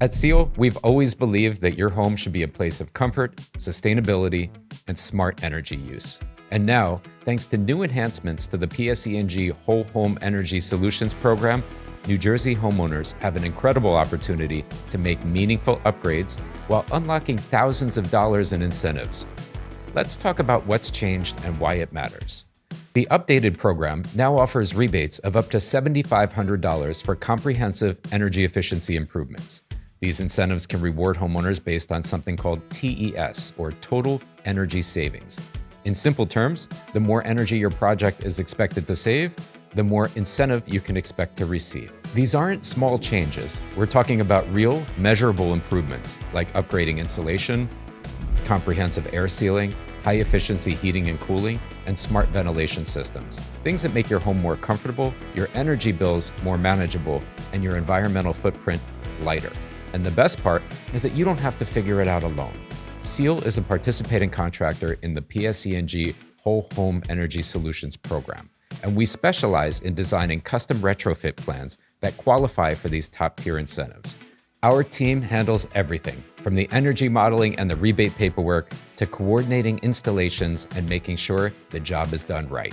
At Ciel, we've always believed that your home should be a place of comfort, sustainability, and smart energy use. And now, thanks to new enhancements to the PSE&G Whole Home Energy Solutions program, New Jersey homeowners have an incredible opportunity to make meaningful upgrades while unlocking thousands of dollars in incentives. Let's talk about what's changed and why it matters. The updated program now offers rebates of up to $7,500 for comprehensive energy efficiency improvements. These incentives can reward homeowners based on something called TES, or Total Energy Savings. In simple terms, the more energy your project is expected to save, the more incentive you can expect to receive. These aren't small changes. We're talking about real, measurable improvements like upgrading insulation, comprehensive air sealing, high-efficiency heating and cooling, and smart ventilation systems. Things that make your home more comfortable, your energy bills more manageable, and your environmental footprint lighter. And the best part is that you don't have to figure it out alone. Ciel is a participating contractor in the PSE&G Whole Home Energy Solutions program, and we specialize in designing custom retrofit plans that qualify for these top-tier incentives. Our team handles everything, from the energy modeling and the rebate paperwork to coordinating installations and making sure the job is done right.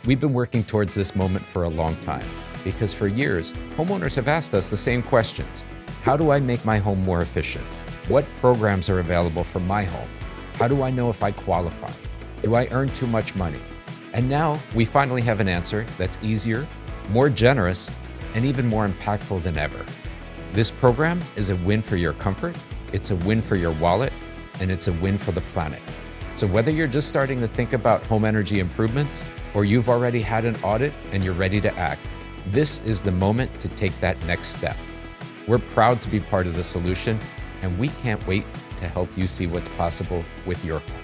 We've been working towards this moment for a long time, because for years, homeowners have asked us the same questions. How do I make my home more efficient? What programs are available for my home? How do I know if I qualify? Do I earn too much money? And now we finally have an answer that's easier, more generous, and even more impactful than ever. This program is a win for your comfort, it's a win for your wallet, and it's a win for the planet. So whether you're just starting to think about home energy improvements, or you've already had an audit and you're ready to act, this is the moment to take that next step. We're proud to be part of the solution, and we can't wait to help you see what's possible with your home.